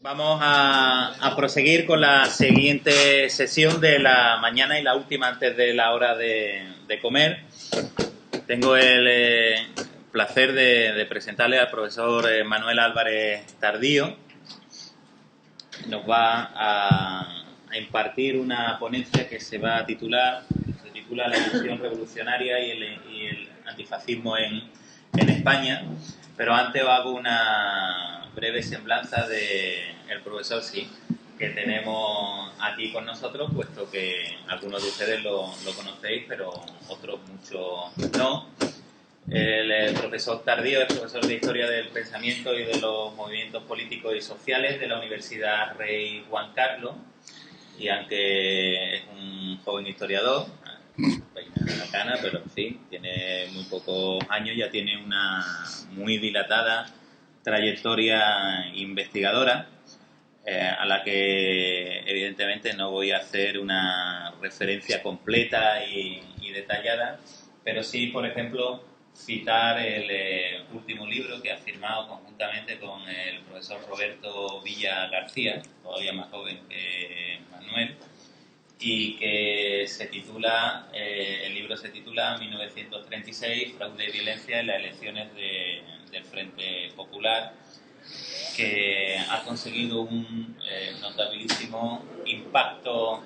Vamos a proseguir con la siguiente sesión de la mañana y la última antes de la hora de comer. Tengo el placer de presentarle al profesor Manuel Álvarez Tardío. Nos va a impartir una ponencia que se titula La ilusión revolucionaria y el antifascismo en España. Pero antes hago una breve semblanza del profesor Sí, que tenemos aquí con nosotros, puesto que algunos de ustedes lo conocéis, pero otros muchos no. El profesor Tardío es profesor de Historia del Pensamiento y de los Movimientos Políticos y Sociales de la Universidad Rey Juan Carlos, y aunque es un joven historiador, peina la cana, pero en fin, tiene muy pocos años, ya tiene una muy dilatada trayectoria investigadora, a la que evidentemente no voy a hacer una referencia completa y detallada, pero sí, por ejemplo, citar el último libro que ha firmado conjuntamente con el profesor Roberto Villa García, todavía más joven que Manuel, y que se titula, el libro se titula 1936, fraude y violencia en las elecciones del Frente Popular, que ha conseguido un notabilísimo impacto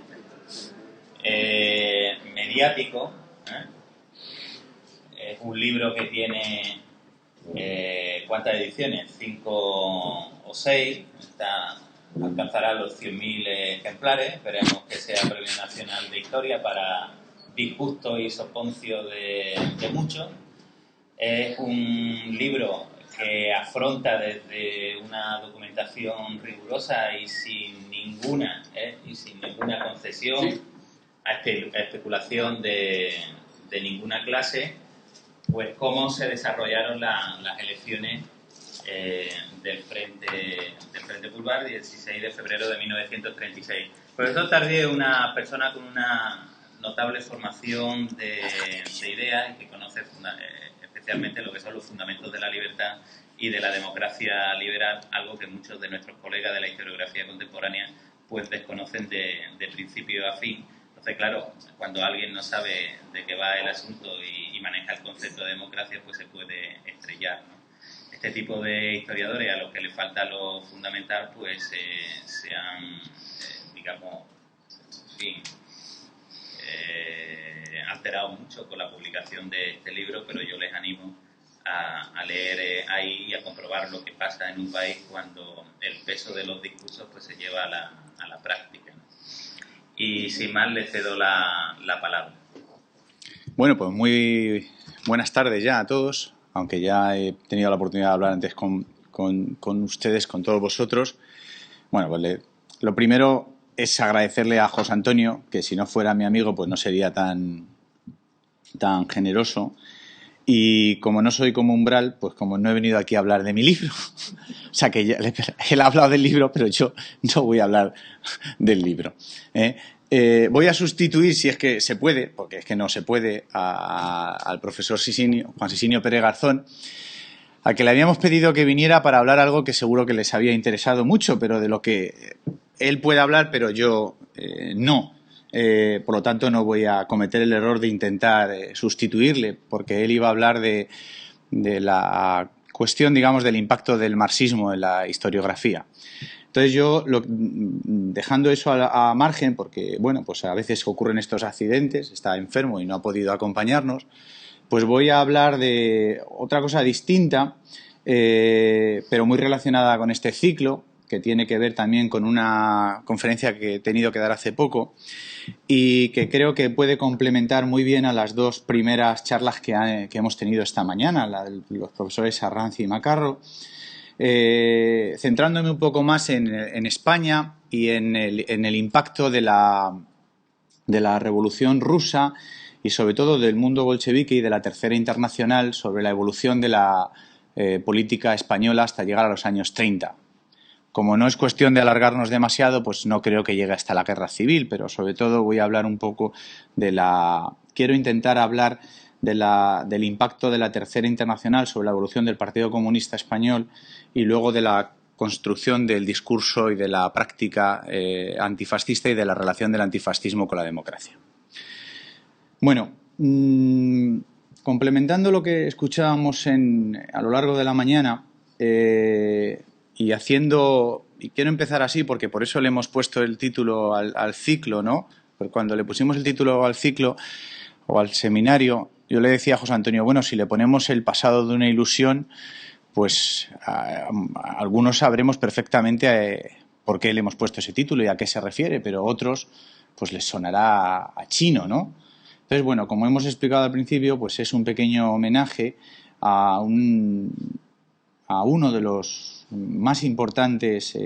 mediático. Es un libro que tiene ¿cuántas ediciones? 5 o 6. Alcanzará los 100.000 ejemplares. Esperemos que sea Premio Nacional de Historia para disgusto y soponcio de muchos. Es un libro que afronta desde una documentación rigurosa y sin ninguna concesión a especulación de ninguna clase, pues cómo se desarrollaron las elecciones del Frente Popular el 16 de febrero de 1936. El profesor Tardío es una persona con una notable formación de ideas y que conoce especialmente lo que son los fundamentos de la libertad y de la democracia liberal, algo que muchos de nuestros colegas de la historiografía contemporánea pues desconocen de principio a fin. Entonces, claro, cuando alguien no sabe de qué va el asunto y maneja el concepto de democracia, pues se puede estrellar, ¿no? Este tipo de historiadores a los que les falta lo fundamental, pues se han, digamos, en fin, alterado mucho con la publicación de este libro, pero yo les animo a leer ahí y a comprobar lo que pasa en un país cuando el peso de los discursos pues se lleva a la práctica, ¿no? Y sin más, le cedo la palabra. Bueno, pues muy buenas tardes ya a todos, aunque ya he tenido la oportunidad de hablar antes con ustedes, con todos vosotros. Bueno, pues lo primero es agradecerle a José Antonio, que si no fuera mi amigo, pues no sería tan generoso. Y como no soy como Umbral, pues como no he venido aquí a hablar de mi libro, o sea que él ha hablado del libro, pero yo no voy a hablar del libro. Voy a sustituir, si es que se puede, porque es que no se puede, al profesor Juan Sisinio Pérez Garzón, al que le habíamos pedido que viniera para hablar algo que seguro que les había interesado mucho, pero de lo que él puede hablar, pero yo no. Por lo tanto, no voy a cometer el error de intentar sustituirle, porque él iba a hablar de la cuestión, digamos, del impacto del marxismo en la historiografía. Entonces yo, dejando eso a margen, porque bueno, pues a veces ocurren estos accidentes, está enfermo y no ha podido acompañarnos, pues voy a hablar de otra cosa distinta, pero muy relacionada con este ciclo, que tiene que ver también con una conferencia que he tenido que dar hace poco y que creo que puede complementar muy bien a las dos primeras charlas que hemos tenido esta mañana, la de los profesores Arranz y Macarro, centrándome un poco más en España y en el impacto de la Revolución Rusa y sobre todo del mundo bolchevique y de la Tercera Internacional sobre la evolución de la política española hasta llegar a los años 30. Como no es cuestión de alargarnos demasiado, pues no creo que llegue hasta la guerra civil, pero sobre todo voy a hablar un poco quiero intentar hablar del impacto de la Tercera Internacional sobre la evolución del Partido Comunista Español y luego de la construcción del discurso y de la práctica antifascista y de la relación del antifascismo con la democracia. Bueno, complementando lo que escuchábamos a lo largo de la mañana y quiero empezar así porque por eso le hemos puesto el título al ciclo, ¿no? Porque cuando le pusimos el título al ciclo o al seminario, yo le decía a José Antonio, bueno, si le ponemos el pasado de una ilusión, pues algunos sabremos perfectamente por qué le hemos puesto ese título y a qué se refiere, pero otros pues les sonará a chino, ¿no? Entonces, bueno, como hemos explicado al principio, pues es un pequeño homenaje a uno de los más importantes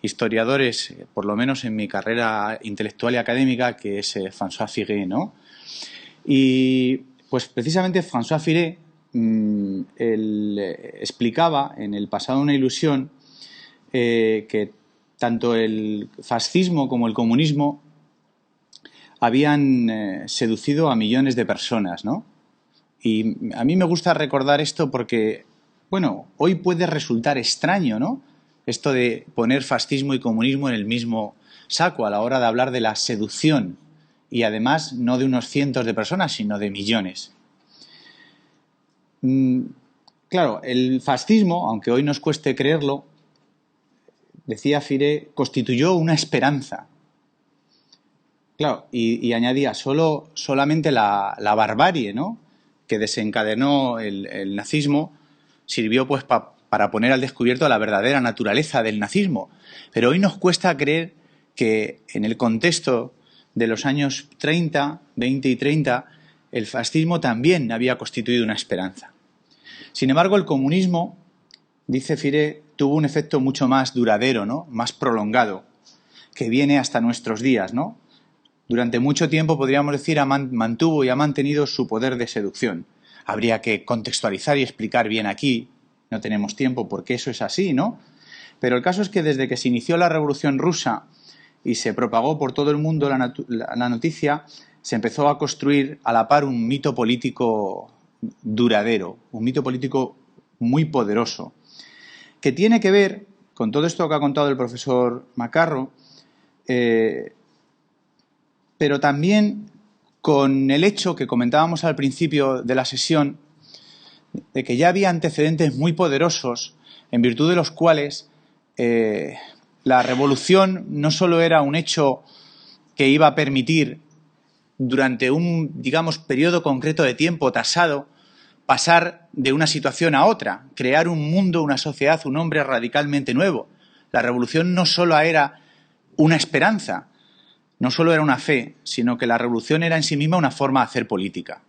historiadores, por lo menos en mi carrera intelectual y académica, que es François Furet, ¿no? Y pues precisamente François Furet él explicaba en El pasado una ilusión que tanto el fascismo como el comunismo habían seducido a millones de personas, ¿no? Y a mí me gusta recordar esto porque, bueno, hoy puede resultar extraño, ¿no? Esto de poner fascismo y comunismo en el mismo saco a la hora de hablar de la seducción y además no de unos cientos de personas, sino de millones. Claro, el fascismo, aunque hoy nos cueste creerlo, decía Furet, constituyó una esperanza. Claro, y añadía solamente la barbarie, ¿no?, que desencadenó el nazismo sirvió pues para poner al descubierto la verdadera naturaleza del nazismo. Pero hoy nos cuesta creer que en el contexto de los años 30, 20 y 30, el fascismo también había constituido una esperanza. Sin embargo, el comunismo, dice Furet, tuvo un efecto mucho más duradero, ¿no?, más prolongado, que viene hasta nuestros días, ¿no? Durante mucho tiempo, podríamos decir, mantuvo y ha mantenido su poder de seducción. Habría que contextualizar y explicar bien aquí. No tenemos tiempo porque eso es así, ¿no? Pero el caso es que desde que se inició la Revolución Rusa y se propagó por todo el mundo la noticia, se empezó a construir a la par un mito político duradero, un mito político muy poderoso, que tiene que ver con todo esto que ha contado el profesor Macarro, pero también con el hecho que comentábamos al principio de la sesión de que ya había antecedentes muy poderosos en virtud de los cuales la revolución no solo era un hecho que iba a permitir durante un, digamos, periodo concreto de tiempo tasado pasar de una situación a otra, crear un mundo, una sociedad, un hombre radicalmente nuevo. La revolución no solo era una esperanza, no solo era una fe, sino que la revolución era en sí misma una forma de hacer política.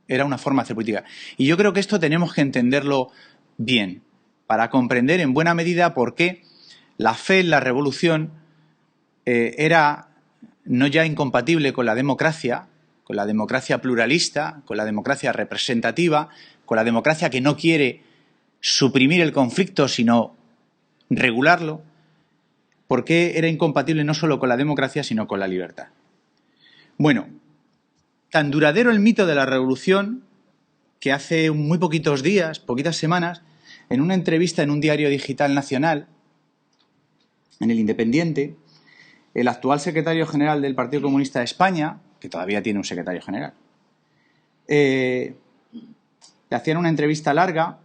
Era una forma de hacer política. Y yo creo que esto tenemos que entenderlo bien, para comprender en buena medida por qué la fe en la revolución era no ya incompatible con la democracia pluralista, con la democracia representativa, con la democracia que no quiere suprimir el conflicto, sino regularlo. ¿Por qué era incompatible no solo con la democracia, sino con la libertad? Bueno, tan duradero el mito de la revolución que hace muy poquitos días, poquitas semanas, en una entrevista en un diario digital nacional, en El Independiente, el actual secretario general del Partido Comunista de España, que todavía tiene un secretario general, le hacían una entrevista larga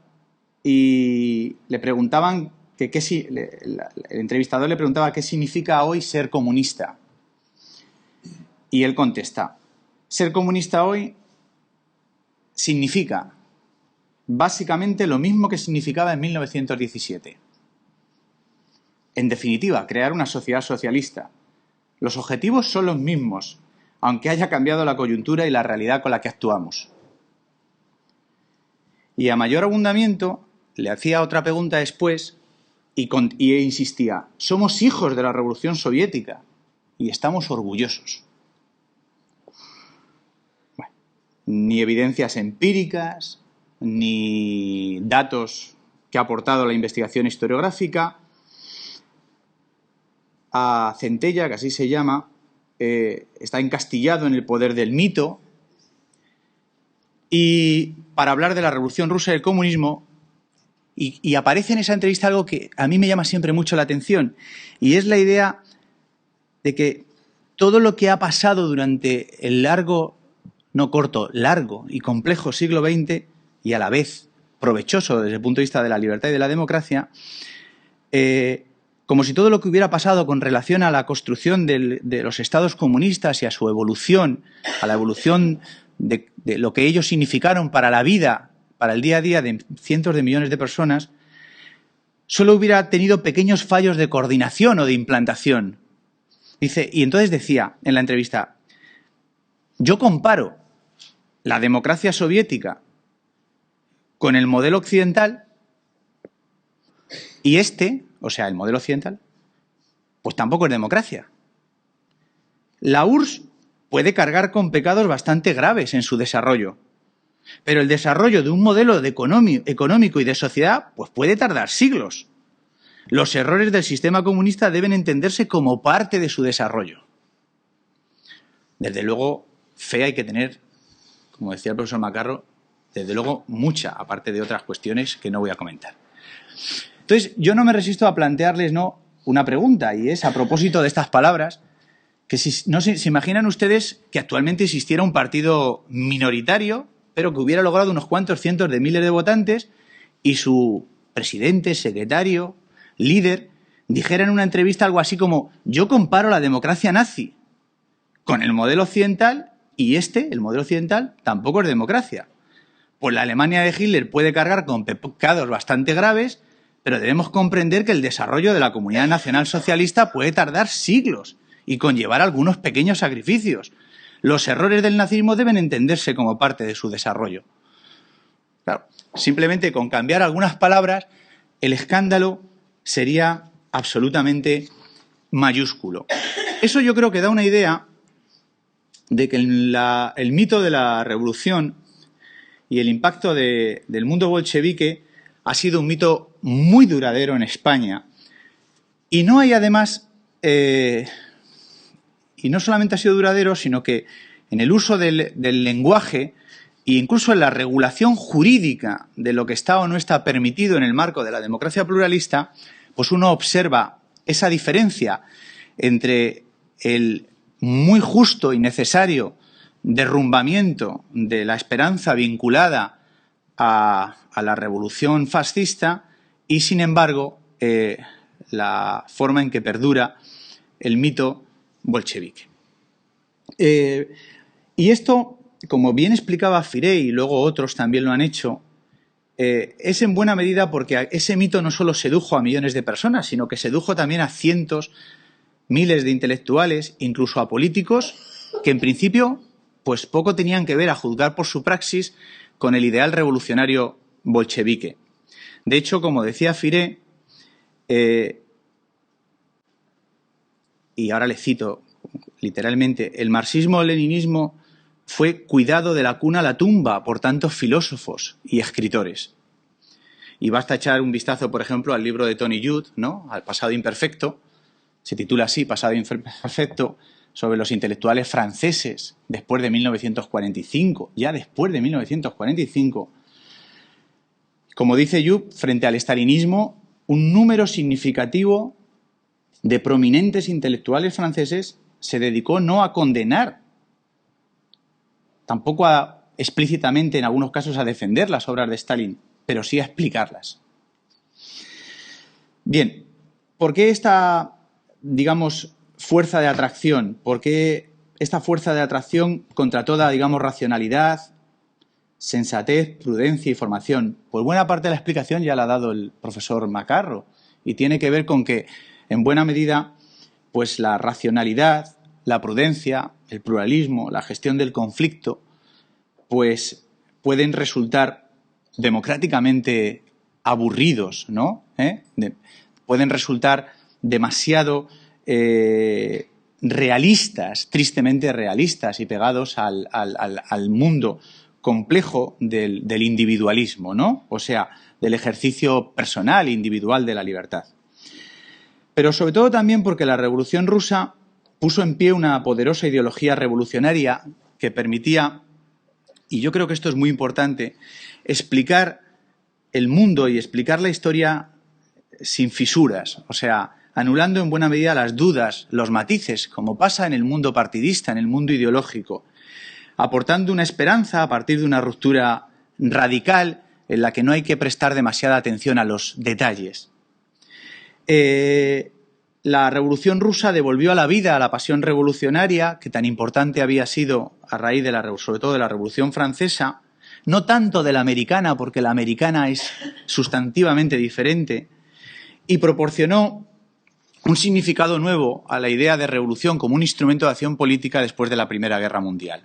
y le preguntaban el entrevistador le preguntaba qué significa hoy ser comunista. Y él contesta, ser comunista hoy significa básicamente lo mismo que significaba en 1917. En definitiva, crear una sociedad socialista. Los objetivos son los mismos, aunque haya cambiado la coyuntura y la realidad con la que actuamos. Y a mayor abundamiento, le hacía otra pregunta después y insistía, somos hijos de la Revolución Soviética y estamos orgullosos. Bueno, ni evidencias empíricas, ni datos que ha aportado la investigación historiográfica. A Centella, que así se llama, está encastillado en el poder del mito. Y para hablar de la Revolución Rusa y el comunismo, Y aparece en esa entrevista algo que a mí me llama siempre mucho la atención, y es la idea de que todo lo que ha pasado durante el largo y complejo siglo XX, y a la vez provechoso desde el punto de vista de la libertad y de la democracia, como si todo lo que hubiera pasado con relación a la construcción de los estados comunistas y a su evolución, a la evolución de lo que ellos significaron para la vida, para el día a día de cientos de millones de personas, solo hubiera tenido pequeños fallos de coordinación o de implantación. Dice, y entonces decía en la entrevista, yo comparo la democracia soviética con el modelo occidental y o sea, el modelo occidental, pues tampoco es democracia. La URSS puede cargar con pecados bastante graves en su desarrollo, pero el desarrollo de un modelo económico y de sociedad pues puede tardar siglos. Los errores del sistema comunista deben entenderse como parte de su desarrollo. Desde luego, fe hay que tener, como decía el profesor Macarro, desde luego mucha, aparte de otras cuestiones que no voy a comentar. Entonces, yo no me resisto a plantearles una pregunta, y es a propósito de estas palabras, que ¿se imaginan ustedes que actualmente existiera un partido minoritario, pero que hubiera logrado unos cuantos cientos de miles de votantes y su presidente, secretario, líder, dijera en una entrevista algo así como: yo comparo la democracia nazi con el modelo occidental y el modelo occidental, tampoco es democracia? Pues la Alemania de Hitler puede cargar con pecados bastante graves, pero debemos comprender que el desarrollo de la comunidad nacional socialista puede tardar siglos y conllevar algunos pequeños sacrificios. Los errores del nazismo deben entenderse como parte de su desarrollo. Claro, simplemente con cambiar algunas palabras, el escándalo sería absolutamente mayúsculo. Eso yo creo que da una idea de que el mito de la revolución y el impacto del mundo bolchevique ha sido un mito muy duradero en España. Y no hay además, y no solamente ha sido duradero, sino que en el uso del lenguaje e incluso en la regulación jurídica de lo que está o no está permitido en el marco de la democracia pluralista, pues uno observa esa diferencia entre el muy justo y necesario derrumbamiento de la esperanza vinculada a la revolución fascista y, sin embargo, la forma en que perdura el mito bolchevique. Y esto, como bien explicaba Firé, y luego otros también lo han hecho, es en buena medida porque ese mito no solo sedujo a millones de personas, sino que sedujo también a cientos, miles de intelectuales, incluso a políticos, que en principio pues poco tenían que ver, a juzgar por su praxis, con el ideal revolucionario bolchevique. De hecho, como decía Firé, y ahora le cito literalmente, el marxismo-leninismo fue cuidado de la cuna a la tumba por tantos filósofos y escritores. Y basta echar un vistazo, por ejemplo, al libro de Tony Judt, ¿no?, al pasado imperfecto, se titula así, Pasado imperfecto, sobre los intelectuales franceses después de 1945, ya después de 1945. Como dice Judt, frente al estalinismo, un número significativo de prominentes intelectuales franceses se dedicó no a condenar, tampoco explícitamente en algunos casos a defender las obras de Stalin, pero sí a explicarlas. Bien, ¿por qué esta, digamos, fuerza de atracción? ¿Por qué esta fuerza de atracción contra toda, digamos, racionalidad, sensatez, prudencia y formación? Pues buena parte de la explicación ya la ha dado el profesor Macarro, y tiene que ver con que, en buena medida, pues la racionalidad, la prudencia, el pluralismo, la gestión del conflicto, pues pueden resultar democráticamente aburridos, ¿no? Pueden resultar demasiado realistas, tristemente realistas y pegados al mundo complejo del individualismo, ¿no? O sea, del ejercicio personal e individual de la libertad. Pero sobre todo también porque la Revolución Rusa puso en pie una poderosa ideología revolucionaria que permitía, y yo creo que esto es muy importante, explicar el mundo y explicar la historia sin fisuras, o sea, anulando en buena medida las dudas, los matices, como pasa en el mundo partidista, en el mundo ideológico, aportando una esperanza a partir de una ruptura radical en la que no hay que prestar demasiada atención a los detalles. La Revolución Rusa devolvió a la vida a la pasión revolucionaria, que tan importante había sido a raíz sobre todo de la Revolución Francesa, no tanto de la americana, porque la americana es sustantivamente diferente, y proporcionó un significado nuevo a la idea de revolución como un instrumento de acción política después de la Primera Guerra Mundial.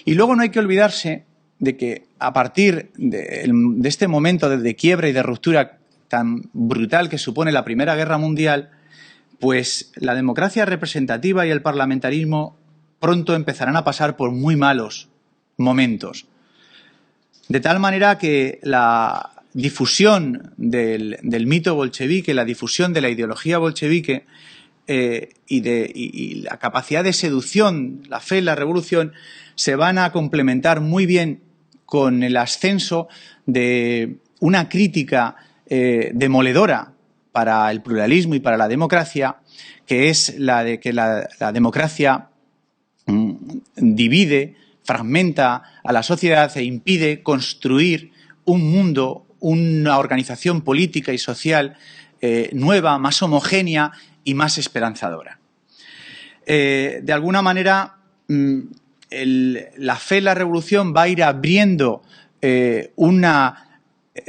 Y luego no hay que olvidarse de que a partir de este momento de quiebra y de ruptura tan brutal que supone la Primera Guerra Mundial, pues la democracia representativa y el parlamentarismo pronto empezarán a pasar por muy malos momentos. De tal manera que la difusión del mito bolchevique, la difusión de la ideología bolchevique y la capacidad de seducción, la fe en la revolución, se van a complementar muy bien con el ascenso de una crítica demoledora para el pluralismo y para la democracia, que es la de que la democracia divide, fragmenta a la sociedad e impide construir un mundo, una organización política y social nueva, más homogénea y más esperanzadora. De alguna manera, la fe en la revolución va a ir abriendo una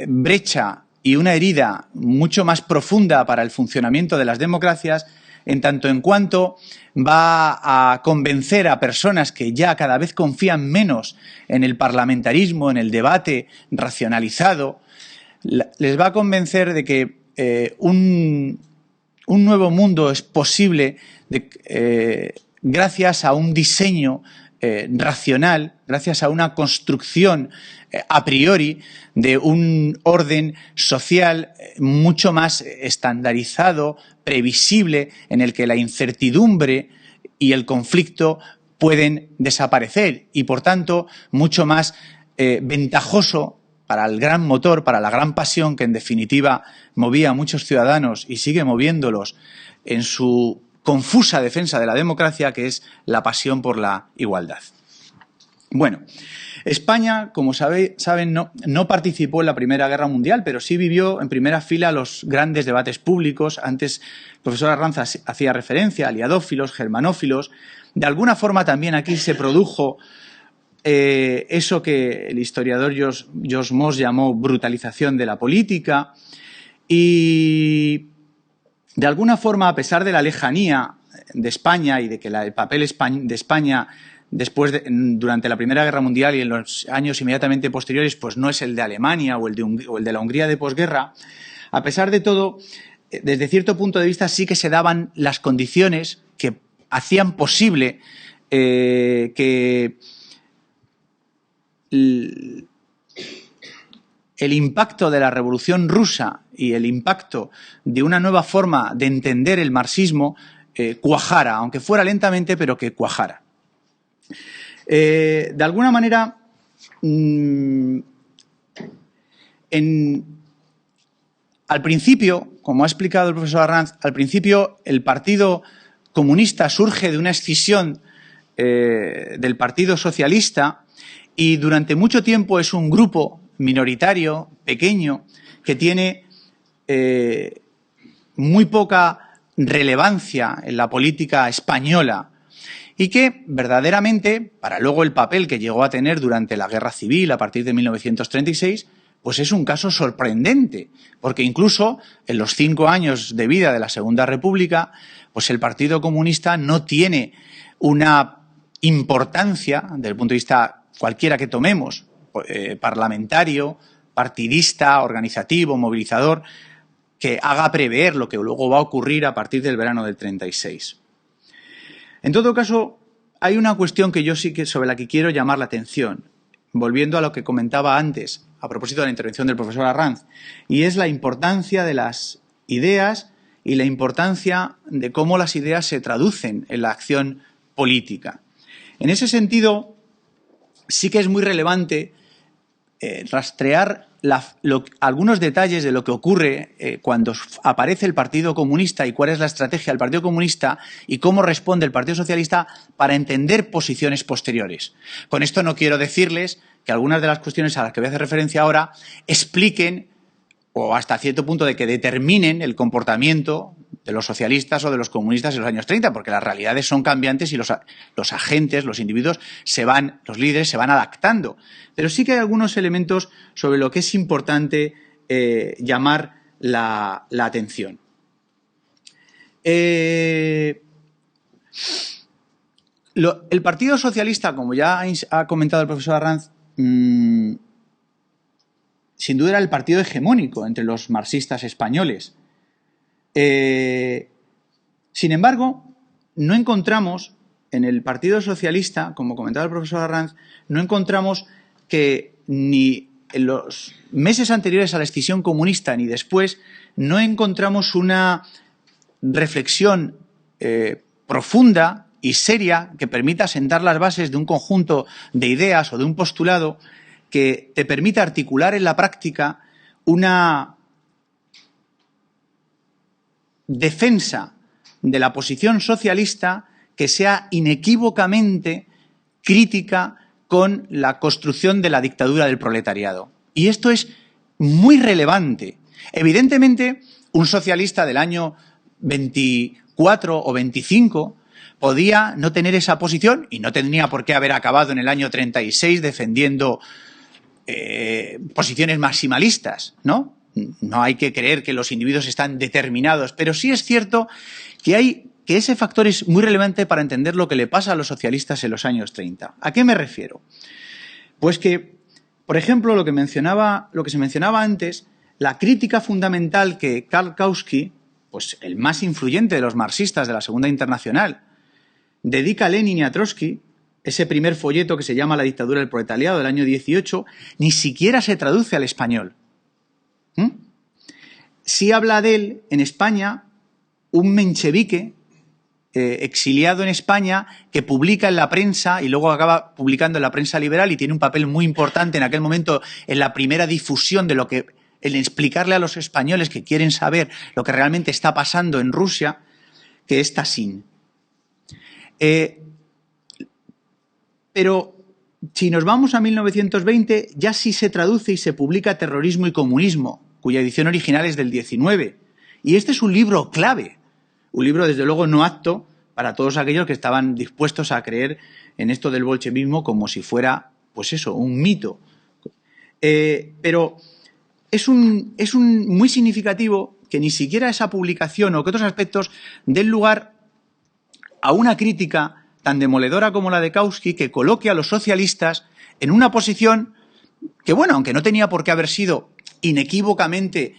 brecha y una herida mucho más profunda para el funcionamiento de las democracias, en tanto en cuanto va a convencer a personas que ya cada vez confían menos en el parlamentarismo, en el debate racionalizado, les va a convencer de que un nuevo mundo es posible gracias a un diseño racional, gracias a una construcción a priori de un orden social mucho más estandarizado, previsible, en el que la incertidumbre y el conflicto pueden desaparecer y, por tanto, mucho más ventajoso para el gran motor, para la gran pasión que, en definitiva, movía a muchos ciudadanos y sigue moviéndolos en su confusa defensa de la democracia, que es la pasión por la igualdad. Bueno, España, como saben, no participó en la Primera Guerra Mundial, pero sí vivió en primera fila los grandes debates públicos. Antes el profesor Arranz hacía referencia a aliadófilos, germanófilos. De alguna forma también aquí se produjo eso que el historiador George Moss llamó brutalización de la política. Y de alguna forma, a pesar de la lejanía de España y de que el papel de España durante la Primera Guerra Mundial y en los años inmediatamente posteriores, pues no es el de Alemania o el de la Hungría de posguerra, a pesar de todo, desde cierto punto de vista sí que se daban las condiciones que hacían posible que el impacto de la Revolución Rusa y el impacto de una nueva forma de entender el marxismo cuajara, aunque fuera lentamente, pero que cuajara. De alguna manera, al principio, como ha explicado el profesor Arranz, al principio el Partido Comunista surge de una escisión del Partido Socialista y durante mucho tiempo es un grupo minoritario, pequeño, que tiene muy poca relevancia en la política española y que verdaderamente, para luego el papel que llegó a tener durante la Guerra Civil a partir de 1936, pues es un caso sorprendente, porque incluso en los 5 años de vida de la Segunda República, pues el Partido Comunista no tiene una importancia, desde el punto de vista cualquiera que tomemos, parlamentario, partidista, organizativo, movilizador, que haga prever lo que luego va a ocurrir a partir del verano del 36. En todo caso, hay una cuestión que yo sí que sobre la que quiero llamar la atención, volviendo a lo que comentaba antes, a propósito de la intervención del profesor Arranz, y es la importancia de las ideas y la importancia de cómo las ideas se traducen en la acción política. En ese sentido, sí que es muy relevante rastrear algunos detalles de lo que ocurre cuando aparece el Partido Comunista y cuál es la estrategia del Partido Comunista y cómo responde el Partido Socialista para entender posiciones posteriores. Con esto no quiero decirles que algunas de las cuestiones a las que voy a hacer referencia ahora expliquen o hasta cierto punto de que determinen el comportamiento de los socialistas o de los comunistas en los años 30, porque las realidades son cambiantes y los agentes, los individuos, los líderes se van adaptando. Pero sí que hay algunos elementos sobre lo que es importante llamar la atención. El Partido Socialista, como ya ha comentado el profesor Arranz, sin duda era el partido hegemónico entre los marxistas españoles. Sin embargo, no encontramos en el Partido Socialista, como comentaba el profesor Arranz, no encontramos que ni en los meses anteriores a la escisión comunista ni después no encontramos una reflexión profunda y seria que permita sentar las bases de un conjunto de ideas o de un postulado que te permita articular en la práctica una defensa de la posición socialista que sea inequívocamente crítica con la construcción de la dictadura del proletariado. Y esto es muy relevante. Evidentemente, un socialista del año 24 o 25 podía no tener esa posición y no tendría por qué haber acabado en el año 36 defendiendo posiciones maximalistas, ¿no? No hay que creer que los individuos están determinados, pero sí es cierto que ese factor es muy relevante para entender lo que le pasa a los socialistas en los años 30. ¿A qué me refiero? Pues que, por ejemplo, lo que se mencionaba antes, la crítica fundamental que Karl Kautsky, pues el más influyente de los marxistas de la Segunda Internacional, dedica a Lenin y a Trotsky, ese primer folleto que se llama La dictadura del proletariado del año 18, ni siquiera se traduce al español. Sí habla de él en España un menchevique exiliado en España que publica en la prensa y luego acaba publicando en la prensa liberal y tiene un papel muy importante en aquel momento en la primera difusión de en explicarle a los españoles que quieren saber lo que realmente está pasando en Rusia, que es Tassin. Pero si nos vamos a 1920, ya sí se traduce y se publica Terrorismo y Comunismo, cuya edición original es del 19. Y este es un libro clave, un libro desde luego no apto para todos aquellos que estaban dispuestos a creer en esto del bolchevismo como si fuera, pues eso, un mito. Pero es muy significativo que ni siquiera esa publicación o que otros aspectos den lugar a una crítica tan demoledora como la de Kautsky, que coloque a los socialistas en una posición que, bueno, aunque no tenía por qué haber sido inequívocamente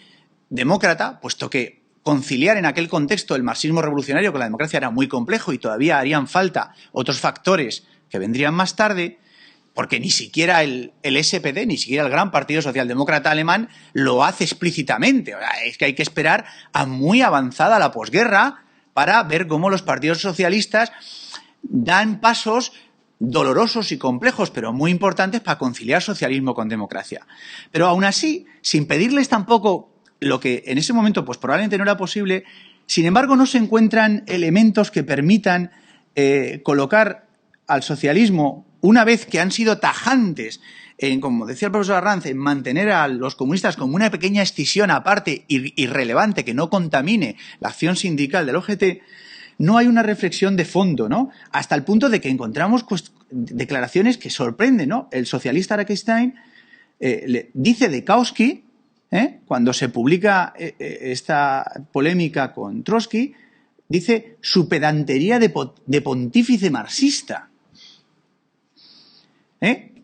demócrata, puesto que conciliar en aquel contexto el marxismo revolucionario con la democracia era muy complejo y todavía harían falta otros factores que vendrían más tarde, porque ni siquiera el SPD, ni siquiera el gran Partido Socialdemócrata alemán lo hace explícitamente. O sea, es que hay que esperar a muy avanzada la posguerra para ver cómo los partidos socialistas dan pasos dolorosos y complejos, pero muy importantes para conciliar socialismo con democracia. Pero aún así, sin pedirles tampoco lo que en ese momento pues probablemente no era posible, sin embargo no se encuentran elementos que permitan colocar al socialismo, una vez que han sido tajantes en, como decía el profesor Arranz, en mantener a los comunistas como una pequeña escisión aparte irrelevante que no contamine la acción sindical del OGT, no hay una reflexión de fondo, ¿no? Hasta el punto de que encontramos declaraciones que sorprenden, ¿no? El socialista Arakenstein dice de Kautsky, cuando se publica esta polémica con Trotsky, dice su pedantería de pontífice marxista.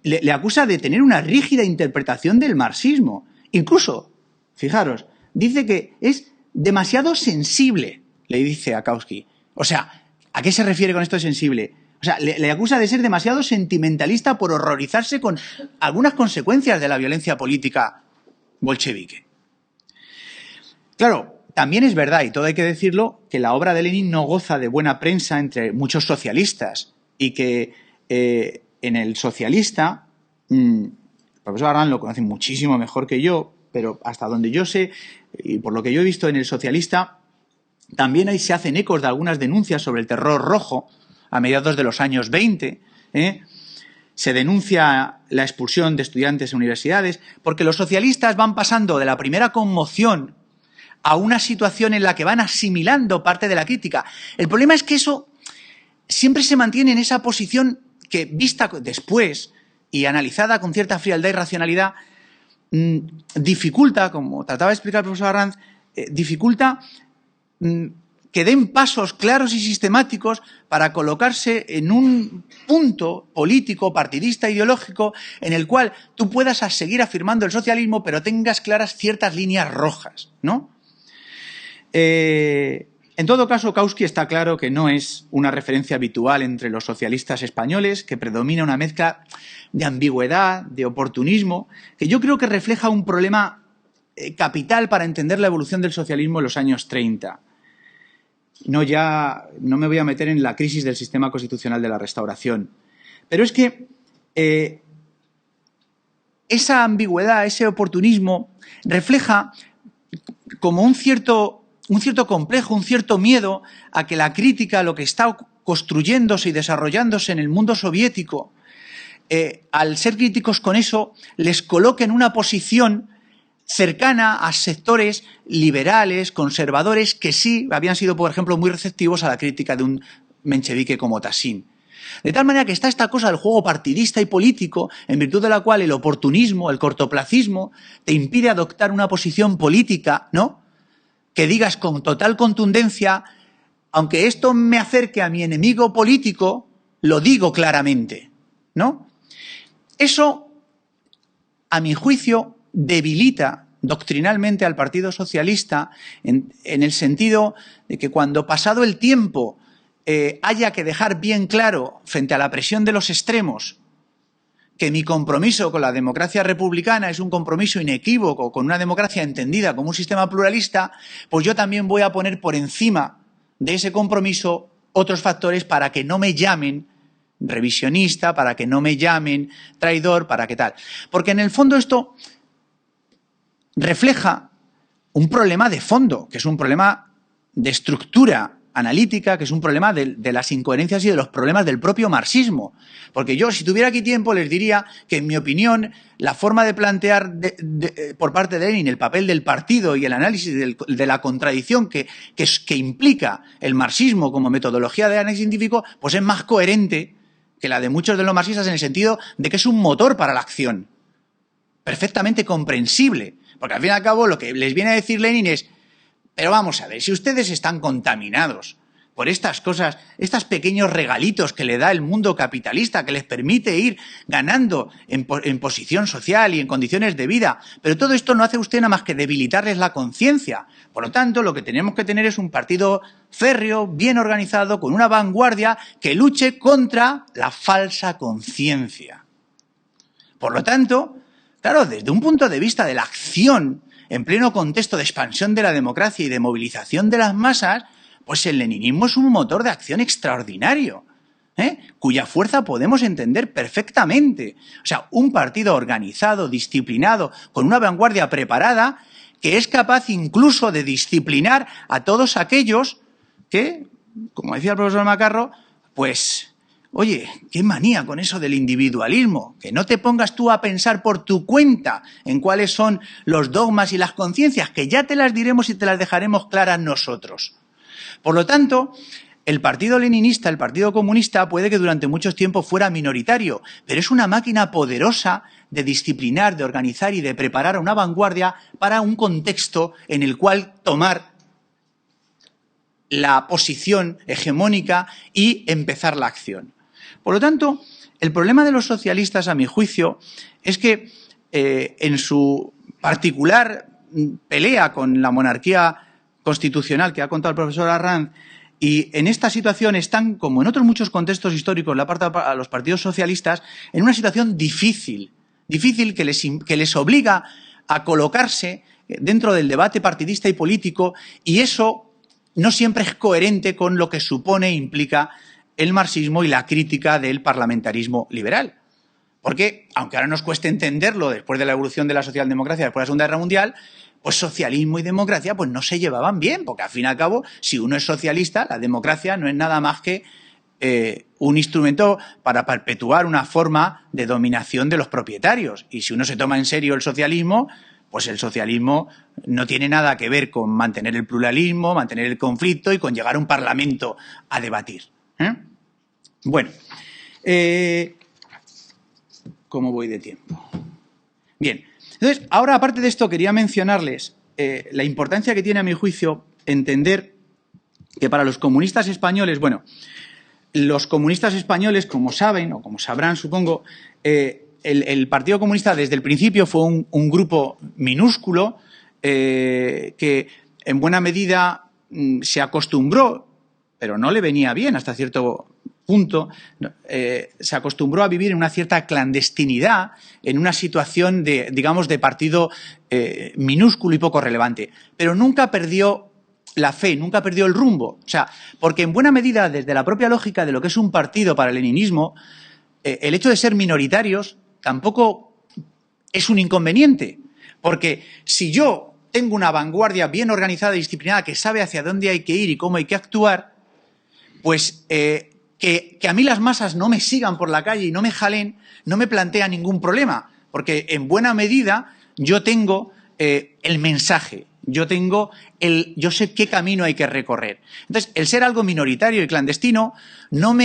Le acusa de tener una rígida interpretación del marxismo. Incluso, fijaros, dice que es demasiado sensible, le dice a Kautsky. O sea, ¿a qué se refiere con esto de sensible? O sea, le acusa de ser demasiado sentimentalista por horrorizarse con algunas consecuencias de la violencia política bolchevique. Claro, también es verdad, y todo hay que decirlo, que la obra de Lenin no goza de buena prensa entre muchos socialistas y que en el socialista profesor Arranz lo conoce muchísimo mejor que yo, pero hasta donde yo sé, y por lo que yo he visto en El Socialista, también ahí se hacen ecos de algunas denuncias sobre el terror rojo a mediados de los años 20, Se denuncia la expulsión de estudiantes en universidades, porque los socialistas van pasando de la primera conmoción a una situación en la que van asimilando parte de la crítica. El problema es que eso siempre se mantiene en esa posición que, vista después y analizada con cierta frialdad y racionalidad, dificulta, como trataba de explicar el profesor Arranz, dificulta que den pasos claros y sistemáticos para colocarse en un punto político, partidista, ideológico, en el cual tú puedas seguir afirmando el socialismo, pero tengas claras ciertas líneas rojas, ¿no? En todo caso, Kautsky está claro que no es una referencia habitual entre los socialistas españoles, que predomina una mezcla de ambigüedad, de oportunismo, que yo creo que refleja un problema capital para entender la evolución del socialismo en los años 30. No me voy a meter en la crisis del sistema constitucional de la Restauración, pero es que esa ambigüedad, ese oportunismo, refleja como un cierto complejo, un cierto miedo a que la crítica, lo que está construyéndose y desarrollándose en el mundo soviético, al ser críticos con eso, les coloque en una posición cercana a sectores liberales, conservadores, que sí habían sido, por ejemplo, muy receptivos a la crítica de un menchevique como Tassin. De tal manera que está esta cosa del juego partidista y político, en virtud de la cual el oportunismo, el cortoplacismo, te impide adoptar una posición política, ¿no?, que digas con total contundencia, aunque esto me acerque a mi enemigo político, lo digo claramente, ¿no? Eso, a mi juicio, debilita doctrinalmente al Partido Socialista en el sentido de que cuando pasado el tiempo haya que dejar bien claro, frente a la presión de los extremos, que mi compromiso con la democracia republicana es un compromiso inequívoco con una democracia entendida como un sistema pluralista, pues yo también voy a poner por encima de ese compromiso otros factores para que no me llamen revisionista, para que no me llamen traidor, para que tal. Porque en el fondo esto refleja un problema de fondo, que es un problema de estructura analítica, que es un problema de las incoherencias y de los problemas del propio marxismo. Porque yo, si tuviera aquí tiempo, les diría que, en mi opinión, la forma de plantear por parte de Lenin el papel del partido y el análisis de la contradicción que implica el marxismo como metodología de análisis científico, pues es más coherente que la de muchos de los marxistas, en el sentido de que es un motor para la acción. Perfectamente comprensible. Porque al fin y al cabo lo que les viene a decir Lenin es: pero vamos a ver, si ustedes están contaminados por estas cosas, estos pequeños regalitos que le da el mundo capitalista, que les permite ir ganando en posición social y en condiciones de vida, pero todo esto no hace usted nada más que debilitarles la conciencia. Por lo tanto, lo que tenemos que tener es un partido férreo, bien organizado, con una vanguardia que luche contra la falsa conciencia. Por lo tanto, claro, desde un punto de vista de la acción, en pleno contexto de expansión de la democracia y de movilización de las masas, pues el leninismo es un motor de acción extraordinario, cuya fuerza podemos entender perfectamente. O sea, un partido organizado, disciplinado, con una vanguardia preparada, que es capaz incluso de disciplinar a todos aquellos que, como decía el profesor Macarro, pues, oye, qué manía con eso del individualismo, que no te pongas tú a pensar por tu cuenta en cuáles son los dogmas y las conciencias, que ya te las diremos y te las dejaremos claras nosotros. Por lo tanto, el partido leninista, el partido comunista, puede que durante mucho tiempo fuera minoritario, pero es una máquina poderosa de disciplinar, de organizar y de preparar a una vanguardia para un contexto en el cual tomar la posición hegemónica y empezar la acción. Por lo tanto, el problema de los socialistas, a mi juicio, es que en su particular pelea con la monarquía constitucional que ha contado el profesor Arranz, y en esta situación están, como en otros muchos contextos históricos, la parte a los partidos socialistas, en una situación difícil que les obliga a colocarse dentro del debate partidista y político, y eso no siempre es coherente con lo que supone e implica el marxismo y la crítica del parlamentarismo liberal. Porque, aunque ahora nos cueste entenderlo después de la evolución de la socialdemocracia después de la Segunda Guerra Mundial, pues socialismo y democracia pues no se llevaban bien, porque al fin y al cabo, si uno es socialista, la democracia no es nada más que un instrumento para perpetuar una forma de dominación de los propietarios. Y si uno se toma en serio el socialismo, pues el socialismo no tiene nada que ver con mantener el pluralismo, mantener el conflicto y con llegar a un parlamento a debatir. Bueno, ¿cómo voy de tiempo? Bien, entonces, ahora aparte de esto quería mencionarles la importancia que tiene, a mi juicio, entender que para los comunistas españoles, bueno, los comunistas españoles, como saben, o como sabrán, supongo, el Partido Comunista desde el principio fue un grupo minúsculo que en buena medida se acostumbró, pero no le venía bien hasta cierto punto, se acostumbró a vivir en una cierta clandestinidad, en una situación de, digamos, de partido minúsculo y poco relevante, pero nunca perdió la fe, nunca perdió el rumbo. O sea, porque en buena medida, desde la propia lógica de lo que es un partido para el leninismo, el hecho de ser minoritarios tampoco es un inconveniente. Porque si yo tengo una vanguardia bien organizada y disciplinada que sabe hacia dónde hay que ir y cómo hay que actuar, pues que a mí las masas no me sigan por la calle y no me jalen, no me plantea ningún problema. Porque en buena medida yo tengo el mensaje. Yo sé qué camino hay que recorrer. Entonces, el ser algo minoritario y clandestino no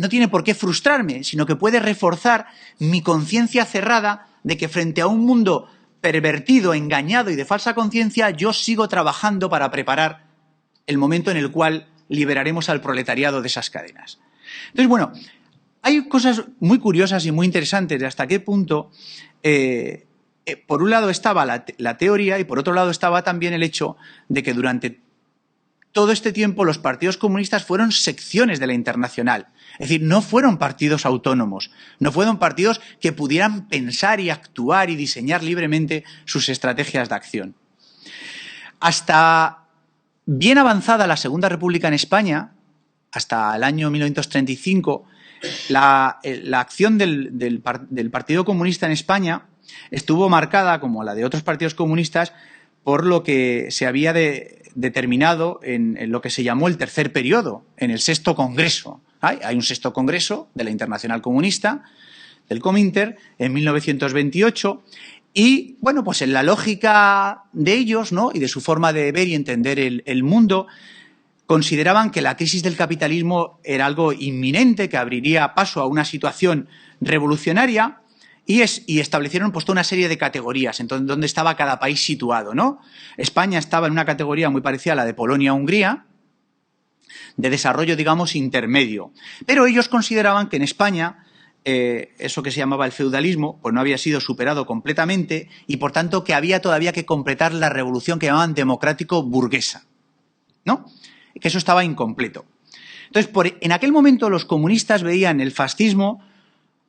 tiene por qué frustrarme, sino que puede reforzar mi conciencia cerrada de que frente a un mundo pervertido, engañado y de falsa conciencia, yo sigo trabajando para preparar el momento en el cual liberaremos al proletariado de esas cadenas. Entonces, bueno, hay cosas muy curiosas y muy interesantes de hasta qué punto por un lado estaba la teoría y por otro lado estaba también el hecho de que durante todo este tiempo los partidos comunistas fueron secciones de la Internacional. Es decir, no fueron partidos autónomos, no fueron partidos que pudieran pensar y actuar y diseñar libremente sus estrategias de acción. Hasta bien avanzada la Segunda República en España, hasta el año 1935, la acción del Partido Comunista en España estuvo marcada, como la de otros partidos comunistas, por lo que se había determinado en lo que se llamó el tercer periodo, en el sexto congreso. Hay un sexto congreso de la Internacional Comunista, del Cominter, en 1928, y, bueno, pues en la lógica de ellos, ¿no?, y de su forma de ver y entender el mundo, consideraban que la crisis del capitalismo era algo inminente, que abriría paso a una situación revolucionaria, y establecieron pues toda una serie de categorías, entonces dónde estaba cada país situado, ¿no? España estaba en una categoría muy parecida a la de Polonia-Hungría, de desarrollo, digamos, intermedio. Pero ellos consideraban que en España eso que se llamaba el feudalismo pues no había sido superado completamente y, por tanto, que había todavía que completar la revolución que llamaban democrático-burguesa, ¿no? Que eso estaba incompleto. Entonces, en aquel momento los comunistas veían el fascismo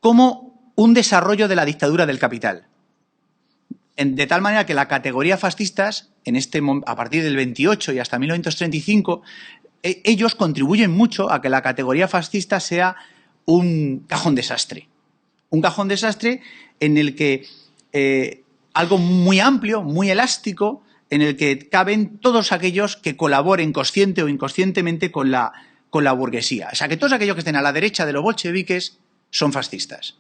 como un desarrollo de la dictadura del capital. De tal manera que la categoría fascistas, a partir del 28 y hasta 1935, ellos contribuyen mucho a que la categoría fascista sea un cajón desastre. Un cajón desastre en el que algo muy amplio, muy elástico, en el que caben todos aquellos que colaboren consciente o inconscientemente con la burguesía. O sea, que todos aquellos que estén a la derecha de los bolcheviques son fascistas.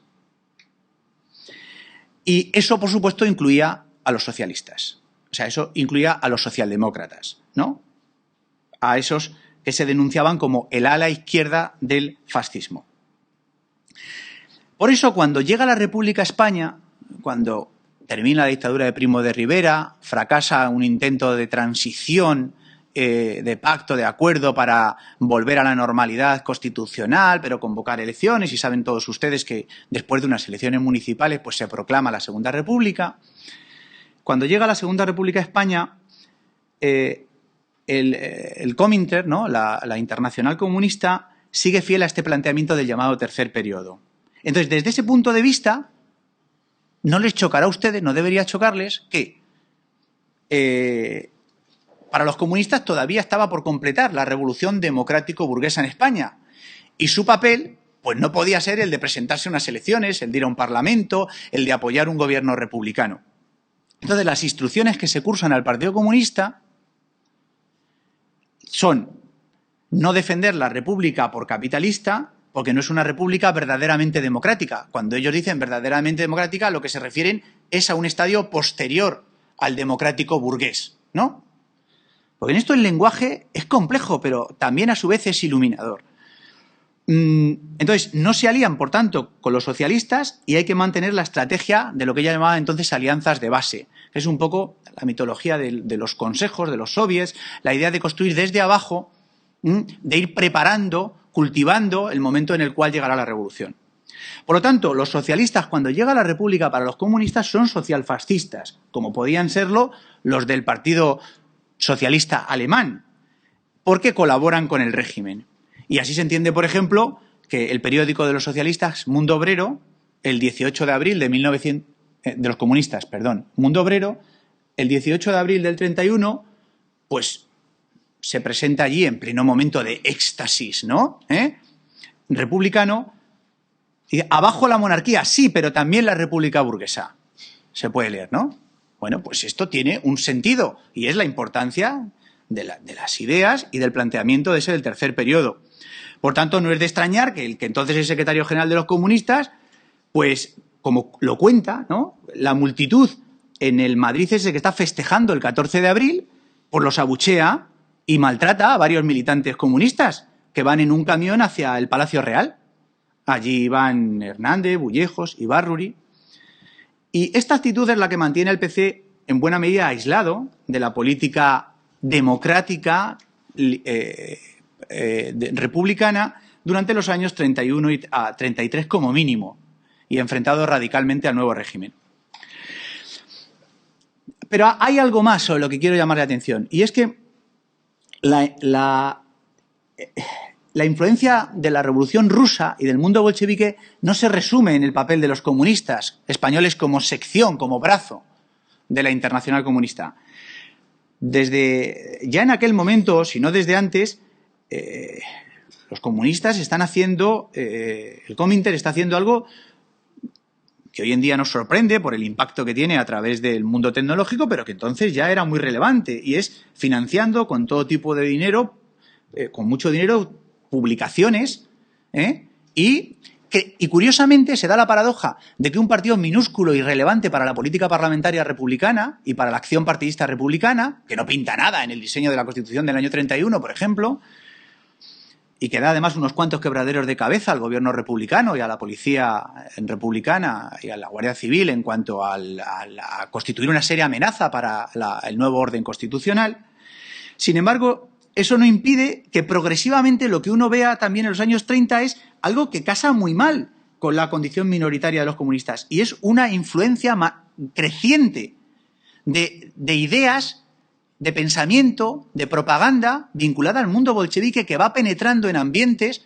Y eso, por supuesto, incluía a los socialistas. O sea, eso incluía a los socialdemócratas, ¿no? A esos que se denunciaban como el ala izquierda del fascismo. Por eso, cuando llega la República España, cuando termina la dictadura de Primo de Rivera, fracasa un intento de transición, de pacto, de acuerdo para volver a la normalidad constitucional, pero convocar elecciones, y saben todos ustedes que después de unas elecciones municipales pues se proclama la Segunda República. Cuando llega la Segunda República a España, el Cominter, ¿no?, la Internacional Comunista, sigue fiel a este planteamiento del llamado tercer periodo. Entonces, desde ese punto de vista, no les chocará a ustedes, no debería chocarles, que para los comunistas todavía estaba por completar la revolución democrático-burguesa en España. Y su papel Pues no podía ser el de presentarse a unas elecciones, el de ir a un parlamento, el de apoyar un gobierno republicano. Entonces, las instrucciones que se cursan al Partido Comunista son no defender la república por capitalista, porque no es una república verdaderamente democrática. Cuando ellos dicen verdaderamente democrática, lo que se refieren es a un estadio posterior al democrático burgués, ¿no? Porque en esto el lenguaje es complejo, pero también a su vez es iluminador. Entonces, no se alían, por tanto, con los socialistas y hay que mantener la estrategia de lo que ella llamaba entonces alianzas de base, que es un poco la mitología de los consejos, de los soviets, la idea de construir desde abajo, de ir preparando, cultivando el momento en el cual llegará la revolución. Por lo tanto, los socialistas, cuando llega la república para los comunistas, son socialfascistas, como podían serlo los del Partido Socialista Alemán, porque colaboran con el régimen. Y así se entiende, por ejemplo, que el periódico de los socialistas, Mundo Obrero, el 18 de abril de 1900, de los comunistas, perdón, Mundo Obrero, el 18 de abril del 31, pues se presenta allí en pleno momento de éxtasis, ¿no? Republicano, y abajo la monarquía, sí, pero también la república burguesa. Se puede leer, ¿no? Bueno, pues esto tiene un sentido y es la importancia de las ideas y del planteamiento de ese del tercer periodo. Por tanto, no es de extrañar que el que entonces es secretario general de los comunistas, pues, como lo cuenta, ¿no? La multitud en el Madrid ese que está festejando el 14 de abril, pues los abuchea y maltrata a varios militantes comunistas que van en un camión hacia el Palacio Real. Allí van Hernández, Bullejos, Ibarruri. Y esta actitud es la que mantiene al PC en buena medida aislado de la política democrática republicana durante los años 31 a 33 como mínimo y enfrentado radicalmente al nuevo régimen. Pero hay algo más sobre lo que quiero llamar la atención y es que la influencia de la Revolución Rusa y del mundo bolchevique no se resume en el papel de los comunistas españoles como sección, como brazo de la Internacional Comunista. Desde ya en aquel momento, si no desde antes, los comunistas están haciendo, el Comintern está haciendo algo que hoy en día nos sorprende por el impacto que tiene a través del mundo tecnológico, pero que entonces ya era muy relevante, y es financiando con todo tipo de dinero, con mucho dinero, publicaciones, y curiosamente se da la paradoja de que un partido minúsculo y irrelevante para la política parlamentaria republicana y para la acción partidista republicana, que no pinta nada en el diseño de la Constitución del año 31, por ejemplo, y que da además unos cuantos quebraderos de cabeza al gobierno republicano y a la policía republicana y a la Guardia Civil en cuanto a constituir una seria amenaza para el nuevo orden constitucional. Sin embargo, eso no impide que progresivamente lo que uno vea también en los años 30 es algo que casa muy mal con la condición minoritaria de los comunistas, y es una influencia creciente de ideas, de pensamiento, de propaganda vinculada al mundo bolchevique que va penetrando en ambientes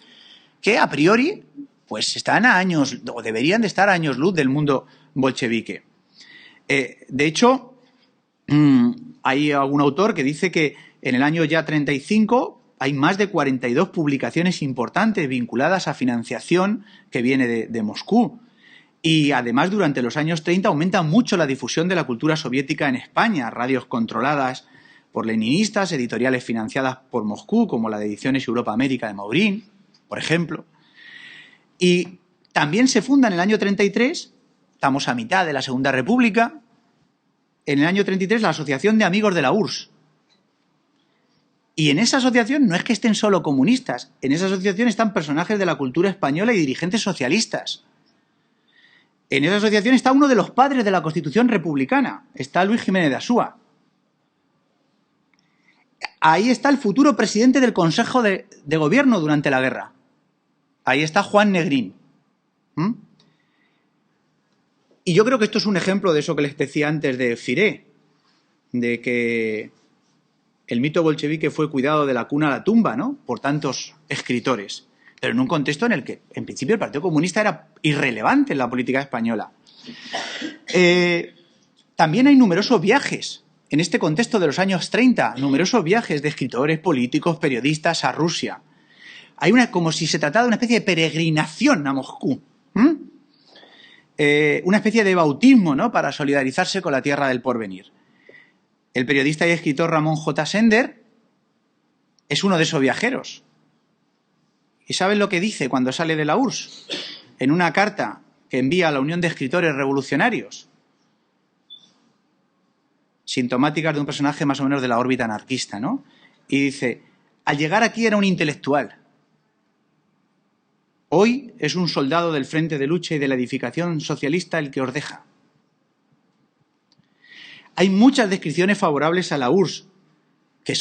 que a priori pues están a años, o deberían de estar a años luz del mundo bolchevique. De hecho, hay algún autor que dice que en el año ya 35 hay más de 42 publicaciones importantes vinculadas a financiación que viene de Moscú. Y además, durante los años 30 aumenta mucho la difusión de la cultura soviética en España, radios controladas por leninistas, editoriales financiadas por Moscú, como la de Ediciones Europa-América de Maurín, por ejemplo. Y también se funda en el año 33, estamos a mitad de la Segunda República, en el año 33 la Asociación de Amigos de la URSS. Y en esa asociación no es que estén solo comunistas, en esa asociación están personajes de la cultura española y dirigentes socialistas. En esa asociación está uno de los padres de la Constitución republicana, está Luis Jiménez de Asúa. Ahí está el futuro presidente del Consejo de Gobierno durante la guerra. Ahí está Juan Negrín. Y yo creo que esto es un ejemplo de eso que les decía antes de Firé, de que el mito bolchevique fue cuidado de la cuna a la tumba, ¿no?, por tantos escritores, pero en un contexto en el que, en principio, el Partido Comunista era irrelevante en la política española. También hay numerosos viajes, en este contexto de los años 30, numerosos viajes de escritores, políticos, periodistas a Rusia. Hay como si se tratara de una especie de peregrinación a Moscú. Una especie de bautismo, ¿no?, para solidarizarse con la tierra del porvenir. El periodista y escritor Ramón J. Sender es uno de esos viajeros. ¿Y saben lo que dice cuando sale de la URSS? En una carta que envía a la Unión de Escritores Revolucionarios, sintomáticas de un personaje más o menos de la órbita anarquista, ¿no? Y dice: al llegar aquí era un intelectual. Hoy es un soldado del frente de lucha y de la edificación socialista el que os deja. Hay muchas descripciones favorables a la URSS que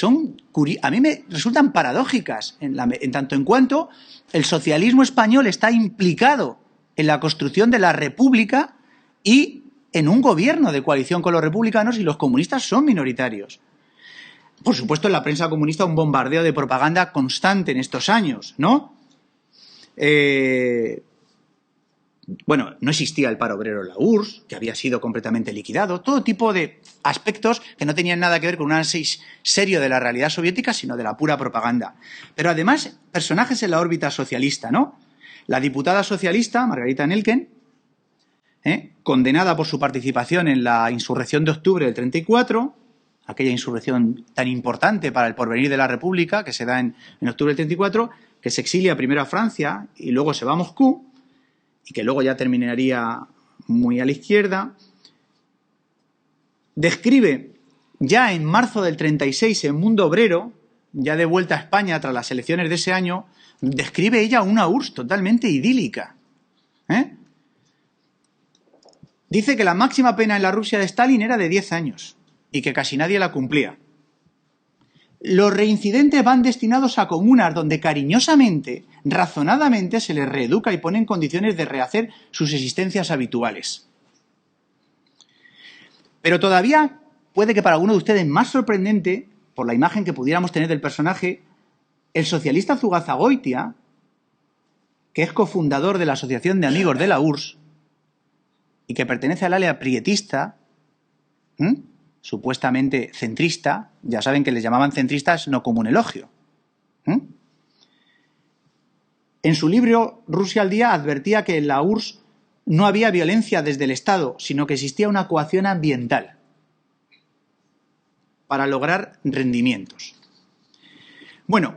a mí me resultan paradójicas, en tanto en cuanto el socialismo español está implicado en la construcción de la República y en un gobierno de coalición con los republicanos, y los comunistas son minoritarios. Por supuesto, en la prensa comunista un bombardeo de propaganda constante en estos años, ¿no? Bueno, no existía el paro obrero en la URSS, que había sido completamente liquidado, todo tipo de aspectos que no tenían nada que ver con un análisis serio de la realidad soviética, sino de la pura propaganda. Pero además, personajes en la órbita socialista, ¿no? La diputada socialista, Margarita Nelken, condenada por su participación en la insurrección de octubre del 34, aquella insurrección tan importante para el porvenir de la República, que se da en octubre del 34, que se exilia primero a Francia y luego se va a Moscú, y que luego ya terminaría muy a la izquierda, describe ya en marzo del 36 en Mundo Obrero, ya de vuelta a España tras las elecciones de ese año, describe ella una URSS totalmente idílica. Dice que la máxima pena en la Rusia de Stalin era de 10 años y que casi nadie la cumplía. Los reincidentes van destinados a comunas donde cariñosamente, razonadamente, se les reeduca y pone en condiciones de rehacer sus existencias habituales. Pero todavía puede que para alguno de ustedes más sorprendente, por la imagen que pudiéramos tener del personaje, el socialista Zugazagoitia, que es cofundador de la Asociación de Amigos de la URSS y que pertenece al ala prietista, supuestamente centrista, ya saben que les llamaban centristas no como un elogio. En su libro Rusia al día advertía que en la URSS no había violencia desde el Estado, sino que existía una coacción ambiental para lograr rendimientos. Bueno,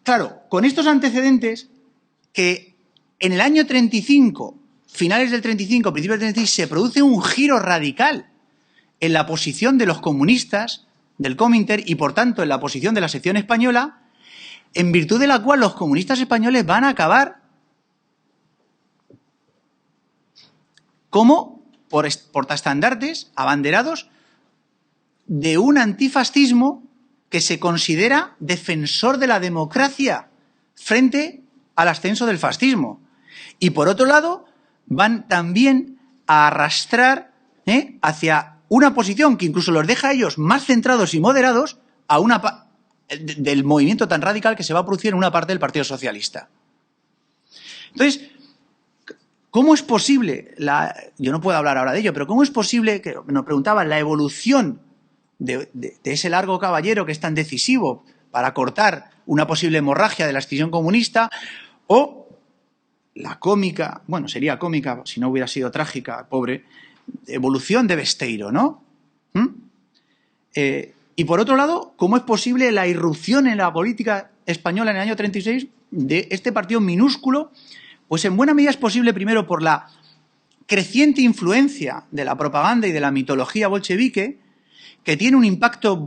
claro, con estos antecedentes, que en el año 35, finales del 35, principios del 36, se produce un giro radical en la posición de los comunistas del Comintern y, por tanto, en la posición de la sección española, en virtud de la cual los comunistas españoles van a acabar como portaestandartes abanderados de un antifascismo que se considera defensor de la democracia frente al ascenso del fascismo. Y, por otro lado, van también a arrastrar hacia una posición que incluso los deja a ellos más centrados y moderados a del movimiento tan radical que se va a producir en una parte del Partido Socialista. Entonces, ¿cómo es posible, yo no puedo hablar ahora de ello, pero cómo es posible, que nos preguntaban, la evolución de ese largo caballero que es tan decisivo para cortar una posible hemorragia de la escisión comunista, o la cómica, bueno, sería cómica si no hubiera sido trágica, pobre, evolución de Besteiro, ¿no? Y por otro lado, ¿cómo es posible la irrupción en la política española en el año 36 de este partido minúsculo? Pues en buena medida es posible primero por la creciente influencia de la propaganda y de la mitología bolchevique, que tiene un impacto,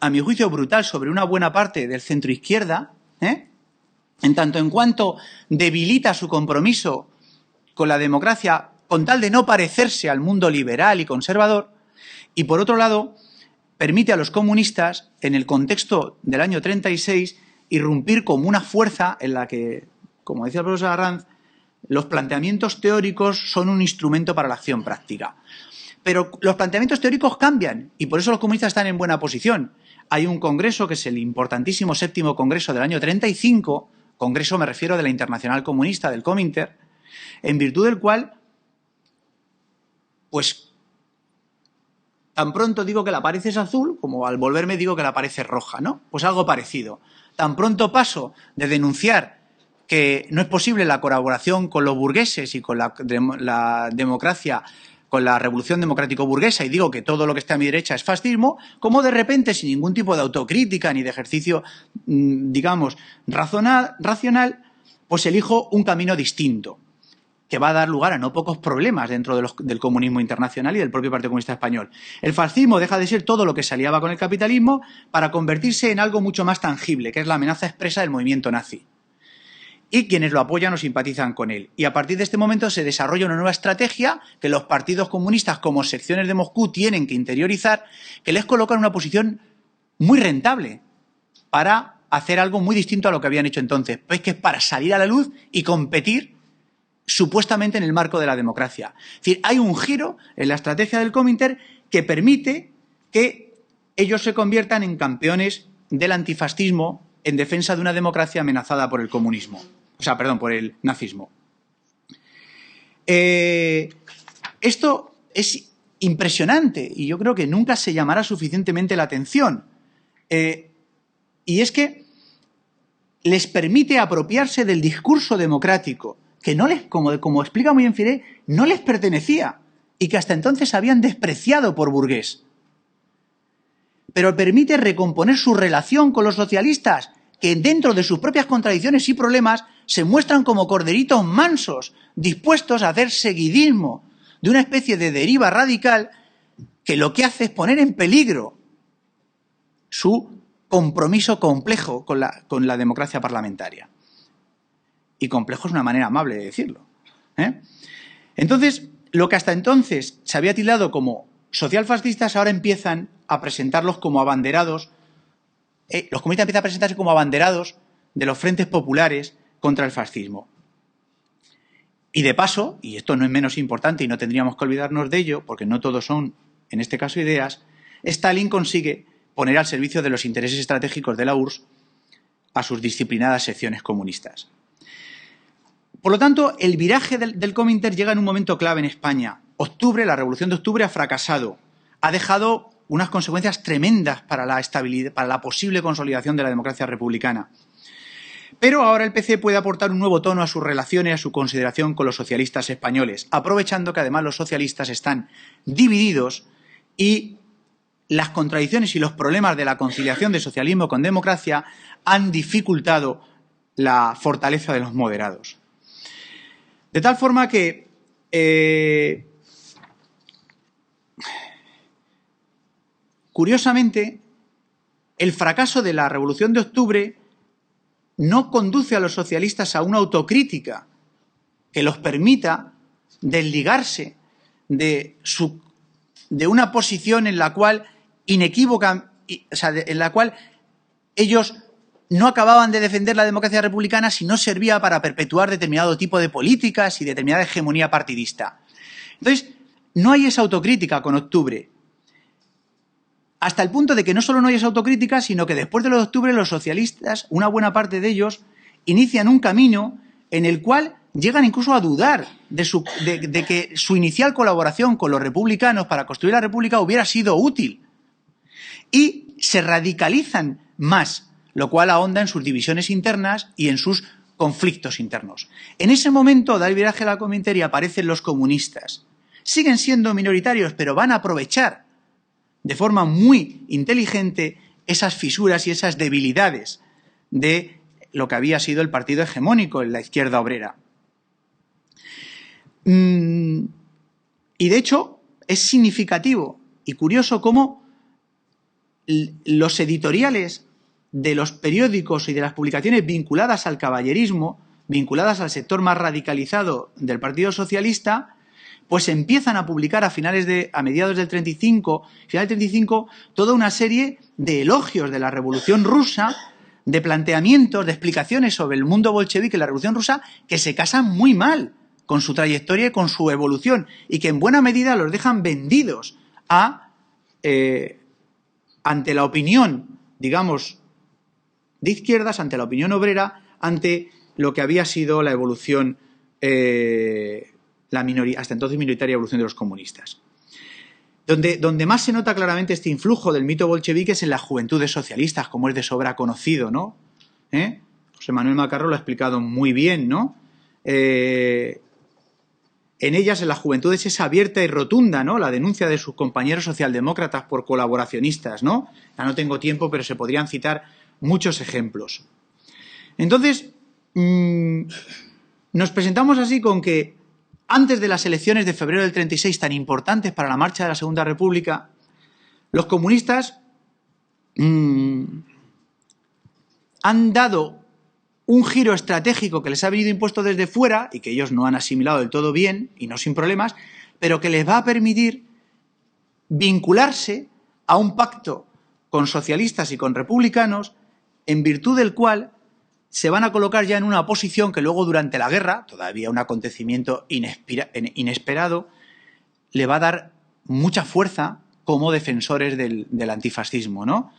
a mi juicio, brutal sobre una buena parte del centroizquierda, en tanto en cuanto debilita su compromiso con la democracia con tal de no parecerse al mundo liberal y conservador, y por otro lado permite a los comunistas, en el contexto del año 36, irrumpir como una fuerza en la que, como decía el profesor Arranz, los planteamientos teóricos son un instrumento para la acción práctica. Pero los planteamientos teóricos cambian y por eso los comunistas están en buena posición. Hay un congreso que es el importantísimo 7º Congreso del año 35, congreso me refiero de la Internacional Comunista del Comintern, en virtud del cual, pues, tan pronto digo que la pared es azul, como al volverme digo que la pared es roja, ¿no? Pues algo parecido. tan pronto paso de denunciar que no es posible la colaboración con los burgueses y con la democracia, con la revolución democrático-burguesa, y digo que todo lo que está a mi derecha es fascismo, como de repente, sin ningún tipo de autocrítica ni de ejercicio, digamos, racional, pues elijo un camino distinto, que va a dar lugar a no pocos problemas dentro del comunismo internacional y del propio Partido Comunista Español. El fascismo deja de ser todo lo que se aliaba con el capitalismo para convertirse en algo mucho más tangible, que es la amenaza expresa del movimiento nazi. Y quienes lo apoyan o simpatizan con él. Y a partir de este momento se desarrolla una nueva estrategia que los partidos comunistas como secciones de Moscú tienen que interiorizar, que les coloca en una posición muy rentable para hacer algo muy distinto a lo que habían hecho entonces, pues que es para salir a la luz y competir supuestamente en el marco de la democracia. Es decir, hay un giro en la estrategia del Comintern que permite que ellos se conviertan en campeones del antifascismo en defensa de una democracia amenazada por el comunismo. O sea, perdón, por el nazismo. Esto es impresionante y yo creo que nunca se llamará suficientemente la atención. Y es que les permite apropiarse del discurso democrático que no les, como explica muy bien Firé, no les pertenecía y que hasta entonces habían despreciado por burgués. Pero permite recomponer su relación con los socialistas, que dentro de sus propias contradicciones y problemas se muestran como corderitos mansos, dispuestos a hacer seguidismo de una especie de deriva radical que lo que hace es poner en peligro su compromiso complejo con la democracia parlamentaria. Y complejo es una manera amable de decirlo. Entonces, lo que hasta entonces se había tildado como socialfascistas ahora empiezan a presentarlos como abanderados. Los comunistas empiezan a presentarse como abanderados de los frentes populares contra el fascismo. Y de paso, y esto no es menos importante y no tendríamos que olvidarnos de ello, porque no todos son, en este caso, ideas, Stalin consigue poner al servicio de los intereses estratégicos de la URSS a sus disciplinadas secciones comunistas. Por lo tanto, el viraje del Comintern llega en un momento clave en España. La Revolución de Octubre ha fracasado, ha dejado unas consecuencias tremendas para la estabilidad, para la posible consolidación de la democracia republicana. Pero ahora el PC puede aportar un nuevo tono a sus relaciones, a su consideración con los socialistas españoles, aprovechando que además los socialistas están divididos y las contradicciones y los problemas de la conciliación de socialismo con democracia han dificultado la fortaleza de los moderados. De tal forma que curiosamente, el fracaso de la Revolución de Octubre no conduce a los socialistas a una autocrítica que los permita desligarse de una posición en la cual inequívoca, en la cual ellos no acababan de defender la democracia republicana si no servía para perpetuar determinado tipo de políticas y determinada hegemonía partidista. Entonces, no hay esa autocrítica con Octubre. Hasta el punto de que no solo no hay esa autocrítica, sino que después de lo de Octubre los socialistas, una buena parte de ellos, inician un camino en el cual llegan incluso a dudar de que su inicial colaboración con los republicanos para construir la república hubiera sido útil. Y se radicalizan más, lo cual ahonda en sus divisiones internas y en sus conflictos internos. En ese momento da el viraje a la Comintern y aparecen los comunistas. Siguen siendo minoritarios, pero van a aprovechar de forma muy inteligente esas fisuras y esas debilidades de lo que había sido el partido hegemónico en la izquierda obrera. Y de hecho es significativo y curioso cómo los editoriales de los periódicos y de las publicaciones vinculadas al caballerismo, vinculadas al sector más radicalizado del Partido Socialista, pues empiezan a publicar a mediados del 35, final del 35, toda una serie de elogios de la Revolución Rusa, de planteamientos, de explicaciones sobre el mundo bolchevique y la Revolución Rusa, que se casan muy mal con su trayectoria y con su evolución, y que en buena medida los dejan vendidos ante la opinión, digamos, de izquierdas, ante la opinión obrera, ante lo que había sido la evolución hasta entonces minoritaria evolución de los comunistas. Donde más se nota claramente este influjo del mito bolchevique es en las juventudes socialistas, como es de sobra conocido, ¿no? José Manuel Macarro lo ha explicado muy bien, ¿no? En ellas, en las juventudes, es abierta y rotunda, ¿no?, la denuncia de sus compañeros socialdemócratas por colaboracionistas, ¿no? Ya no tengo tiempo, pero se podrían citar muchos ejemplos. Entonces, nos presentamos así con que antes de las elecciones de febrero del 36, tan importantes para la marcha de la Segunda República, los comunistas han dado un giro estratégico que les ha venido impuesto desde fuera y que ellos no han asimilado del todo bien y no sin problemas, pero que les va a permitir vincularse a un pacto con socialistas y con republicanos, en virtud del cual se van a colocar ya en una posición que luego, durante la guerra, todavía un acontecimiento inesperado, le va a dar mucha fuerza como defensores del antifascismo, ¿no?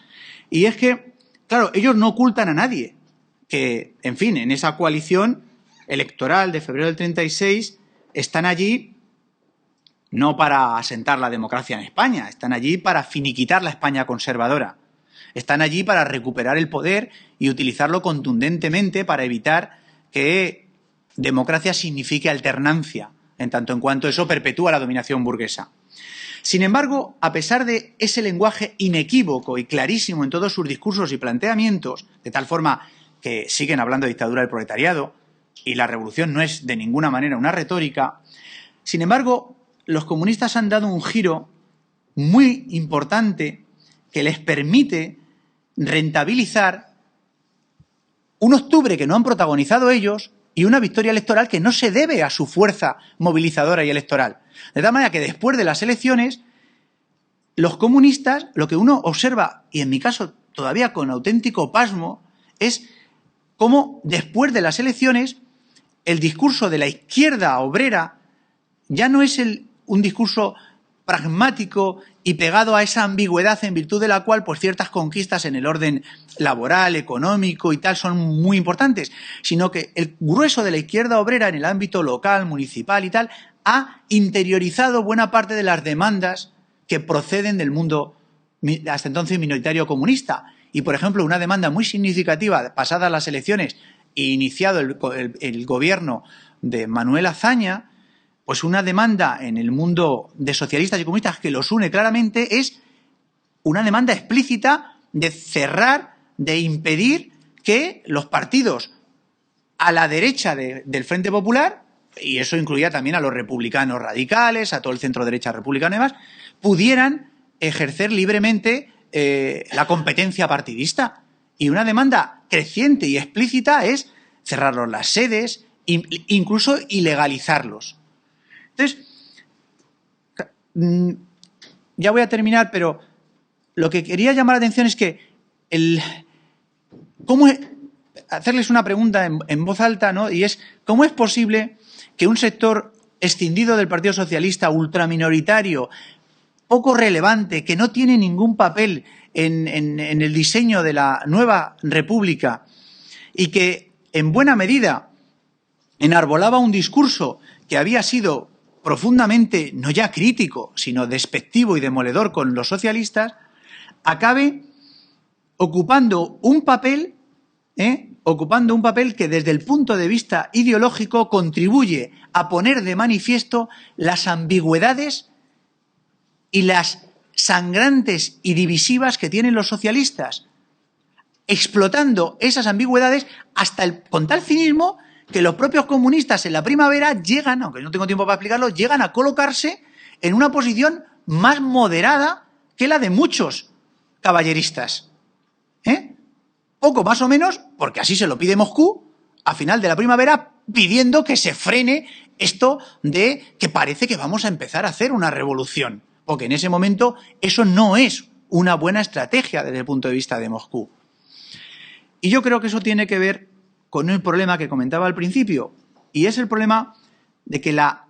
Y es que, claro, ellos no ocultan a nadie que, en fin, en esa coalición electoral de febrero del 36 están allí no para asentar la democracia en España, están allí para finiquitar la España conservadora. Están allí para recuperar el poder y utilizarlo contundentemente para evitar que democracia signifique alternancia, en tanto en cuanto eso perpetúa la dominación burguesa. Sin embargo, a pesar de ese lenguaje inequívoco y clarísimo en todos sus discursos y planteamientos, de tal forma que siguen hablando de dictadura del proletariado, y la revolución no es de ninguna manera una retórica, sin embargo, los comunistas han dado un giro muy importante que les permite rentabilizar un octubre que no han protagonizado ellos y una victoria electoral que no se debe a su fuerza movilizadora y electoral. De tal manera que después de las elecciones, los comunistas, lo que uno observa, y en mi caso todavía con auténtico pasmo, es cómo después de las elecciones el discurso de la izquierda obrera ya no es un discurso pragmático y pegado a esa ambigüedad en virtud de la cual pues ciertas conquistas en el orden laboral, económico y tal son muy importantes, sino que el grueso de la izquierda obrera en el ámbito local, municipal y tal ha interiorizado buena parte de las demandas que proceden del mundo hasta entonces minoritario comunista. Y, por ejemplo, una demanda muy significativa pasadas las elecciones e iniciado el gobierno de Manuel Azaña, pues una demanda en el mundo de socialistas y comunistas que los une claramente es una demanda explícita de cerrar, de impedir que los partidos a la derecha del Frente Popular, y eso incluía también a los republicanos radicales, a todo el centro derecha republicano y demás, pudieran ejercer libremente la competencia partidista. Y una demanda creciente y explícita es cerrarlos las sedes, incluso ilegalizarlos. Entonces, ya voy a terminar, pero lo que quería llamar la atención es que hacerles una pregunta en voz alta, ¿no? Y es, ¿cómo es posible que un sector escindido del Partido Socialista, ultraminoritario, poco relevante, que no tiene ningún papel en el diseño de la nueva república y que en buena medida enarbolaba un discurso que había sido profundamente, no ya crítico, sino despectivo y demoledor con los socialistas, acabe ocupando un papel que desde el punto de vista ideológico contribuye a poner de manifiesto las ambigüedades y las sangrantes y divisivas que tienen los socialistas, explotando esas ambigüedades con tal cinismo que los propios comunistas en la primavera llegan, aunque no tengo tiempo para explicarlo, llegan a colocarse en una posición más moderada que la de muchos caballeristas. Poco más o menos, porque así se lo pide Moscú, a final de la primavera, pidiendo que se frene esto de que parece que vamos a empezar a hacer una revolución. Porque en ese momento eso no es una buena estrategia desde el punto de vista de Moscú. Y yo creo que eso tiene que ver con el problema que comentaba al principio, y es el problema de que la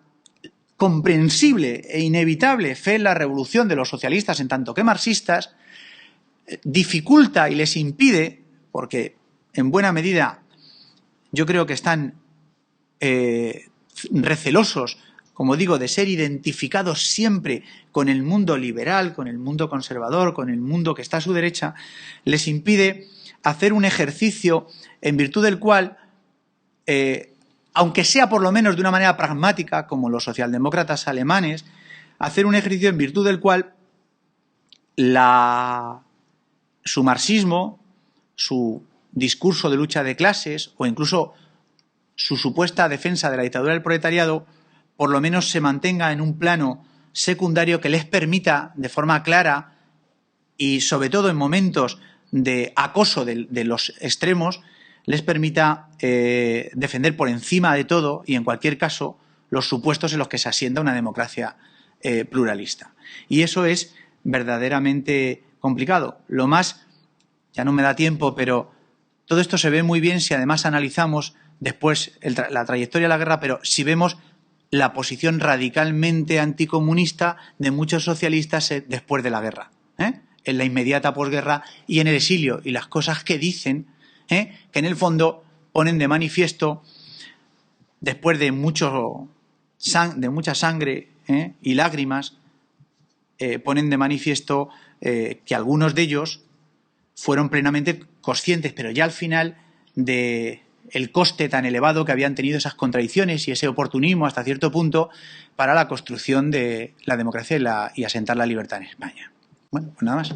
comprensible e inevitable fe en la revolución de los socialistas, en tanto que marxistas, dificulta y les impide, porque en buena medida yo creo que están recelosos, como digo, de ser identificados siempre con el mundo liberal, con el mundo conservador, con el mundo que está a su derecha, les impide hacer un ejercicio en virtud del cual, aunque sea por lo menos de una manera pragmática, como los socialdemócratas alemanes, hacer un ejercicio en virtud del cual su marxismo, su discurso de lucha de clases o incluso su supuesta defensa de la dictadura del proletariado, por lo menos se mantenga en un plano secundario que les permita, de forma clara y sobre todo en momentos de acoso de los extremos, les permita defender por encima de todo y en cualquier caso los supuestos en los que se asienta una democracia pluralista. Y eso es verdaderamente complicado. Lo más, ya no me da tiempo, pero todo esto se ve muy bien si además analizamos después la trayectoria de la guerra, pero si vemos la posición radicalmente anticomunista de muchos socialistas después de la guerra, en la inmediata posguerra y en el exilio, y las cosas que dicen, que en el fondo ponen de manifiesto, después de mucha sangre y lágrimas, ponen de manifiesto que algunos de ellos fueron plenamente conscientes, pero ya al final, de el coste tan elevado que habían tenido esas contradicciones y ese oportunismo hasta cierto punto para la construcción de la democracia y asentar la libertad en España. Bueno, pues nada más.